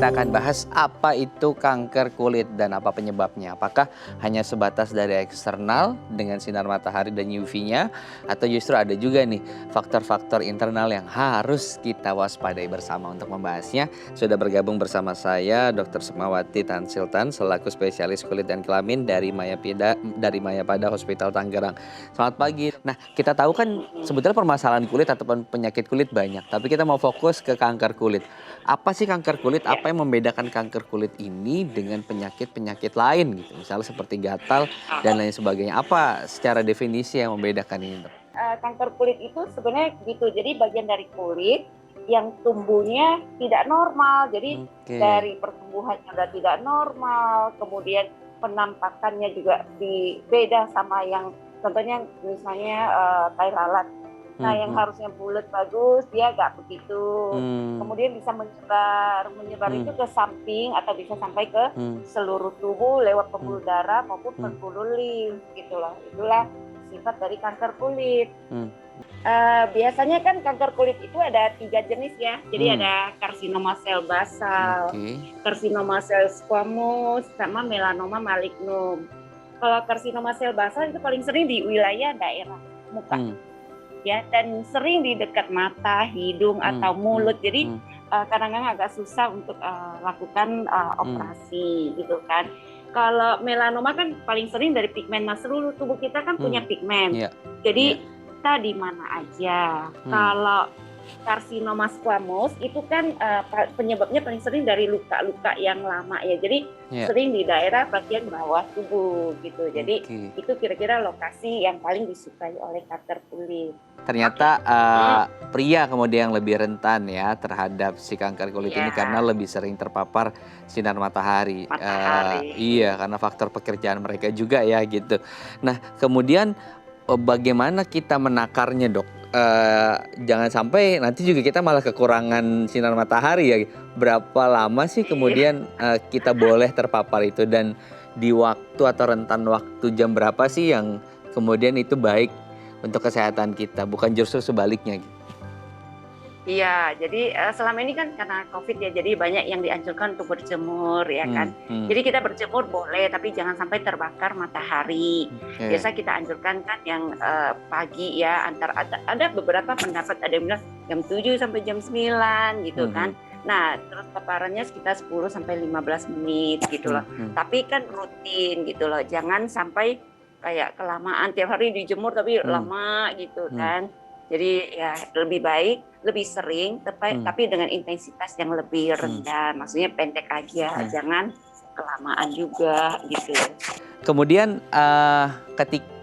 kita akan bahas apa itu kanker kulit dan apa penyebabnya. Apakah hanya sebatas dari eksternal dengan sinar matahari dan UV-nya, atau justru ada juga nih faktor-faktor internal yang harus kita waspadai bersama. Untuk membahasnya sudah bergabung bersama saya Dr. Sukmawati Tansiltan selaku spesialis kulit dan kelamin dari Mayapada Hospital Tangerang. Selamat pagi. Nah, kita tahu kan sebetulnya permasalahan kulit ataupun penyakit kulit banyak, tapi kita mau fokus ke kanker kulit. Apa sih kanker kulit? Apa yang membedakan kanker kulit ini dengan penyakit-penyakit lain gitu? Misalnya seperti gatal dan lain sebagainya. Apa secara definisi yang membedakan ini, Dok? Kanker kulit itu sebenarnya gitu. Jadi bagian dari kulit yang tumbuhnya tidak normal. Jadi dari pertumbuhannya sudah tidak normal, kemudian penampakannya juga beda sama yang contohnya misalnya tai lalat. Nah, yang harusnya bulat bagus, dia nggak begitu. Kemudian bisa menyebar itu ke samping atau bisa sampai ke seluruh tubuh lewat pembuluh darah maupun pembuluh limf gitu loh. Itulah sifat dari kanker kulit. Biasanya kan kanker kulit itu ada 3 jenis ya. Jadi ada karsinoma sel basal, karsinoma sel squamous, sama melanoma malignum. Kalau karsinoma sel basal itu paling sering di wilayah daerah muka. Ya, dan sering di dekat mata, hidung atau mulut. Jadi kadang-kadang agak susah untuk lakukan operasi gitu kan. Kalau melanoma kan paling sering dari pigmen. Nah, seluruh tubuh kita kan punya pigmen. Jadi kita di mana aja. Kalau karsinoma squamous itu kan penyebabnya paling sering dari luka-luka yang lama ya. Jadi sering di daerah bagian bawah tubuh gitu. Jadi itu kira-kira lokasi yang paling disukai oleh kanker kulit. Ternyata pria kemudian yang lebih rentan ya terhadap si kanker kulit ini karena lebih sering terpapar sinar matahari. Iya, karena faktor pekerjaan mereka juga ya gitu. Nah, kemudian bagaimana kita menakarnya, Dok? Jangan sampai nanti juga kita malah kekurangan sinar matahari ya. Berapa lama sih kemudian kita boleh terpapar itu, dan di waktu atau rentan waktu jam berapa sih yang kemudian itu baik untuk kesehatan kita, bukan justru sebaliknya gitu? Iya, jadi selama ini kan karena COVID ya, jadi banyak yang dianjurkan untuk berjemur ya kan. Jadi kita berjemur boleh, tapi jangan sampai terbakar matahari. Biasa kita anjurkan kan yang pagi ya, ada beberapa pendapat, ada yang bilang jam 7 sampai jam 9 gitu kan. Nah, terus paparannya sekitar 10 sampai 15 menit gitu loh. Tapi kan rutin gitu loh, jangan sampai kayak kelamaan tiap hari dijemur tapi lama gitu kan. Jadi ya lebih baik, lebih sering, tapi dengan intensitas yang lebih rendah. Maksudnya pendek aja, jangan kelamaan juga gitu. Kemudian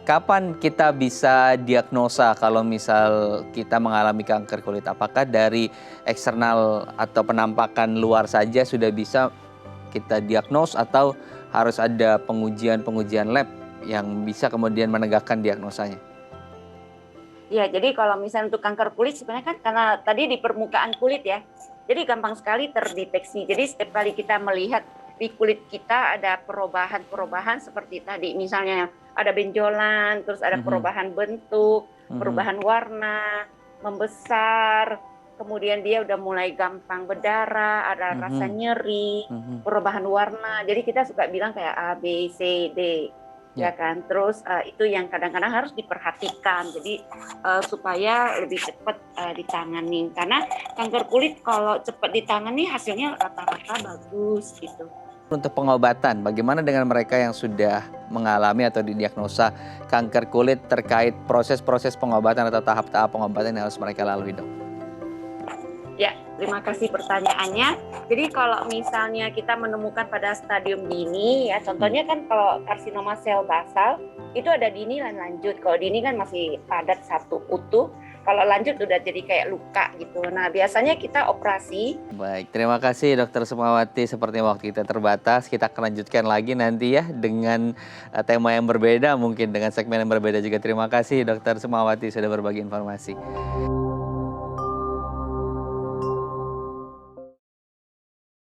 kapan kita bisa diagnosa kalau misal kita mengalami kanker kulit? Apakah dari eksternal atau penampakan luar saja sudah bisa kita diagnos, atau harus ada pengujian lab yang bisa kemudian menegakkan diagnosanya? Ya, jadi kalau misalnya untuk kanker kulit sebenarnya kan karena tadi di permukaan kulit ya, jadi gampang sekali terdeteksi. Jadi setiap kali kita melihat di kulit kita ada perubahan-perubahan seperti tadi, misalnya ada benjolan, terus ada perubahan bentuk, perubahan warna, membesar, kemudian dia udah mulai gampang berdarah, ada rasa nyeri, perubahan warna. Jadi kita suka bilang kayak A, B, C, D. Ya kan, terus itu yang kadang-kadang harus diperhatikan, jadi supaya lebih cepat ditangani, karena kanker kulit kalau cepat ditangani hasilnya rata-rata bagus gitu. Untuk pengobatan, bagaimana dengan mereka yang sudah mengalami atau didiagnosa kanker kulit, terkait proses-proses pengobatan atau tahap-tahap pengobatan yang harus mereka lalui, Dok? Ya, terima kasih pertanyaannya. Jadi kalau misalnya kita menemukan pada stadium dini ya, contohnya kan kalau karsinoma sel basal itu ada dini dan lanjut. Kalau dini kan masih padat satu utuh, kalau lanjut udah jadi kayak luka gitu. Nah, biasanya kita operasi. Baik, terima kasih Dr. Sukmawati. Sepertinya waktu kita terbatas, kita akan lanjutkan lagi nanti ya dengan tema yang berbeda, mungkin dengan segmen yang berbeda juga. Terima kasih Dr. Sukmawati sudah berbagi informasi.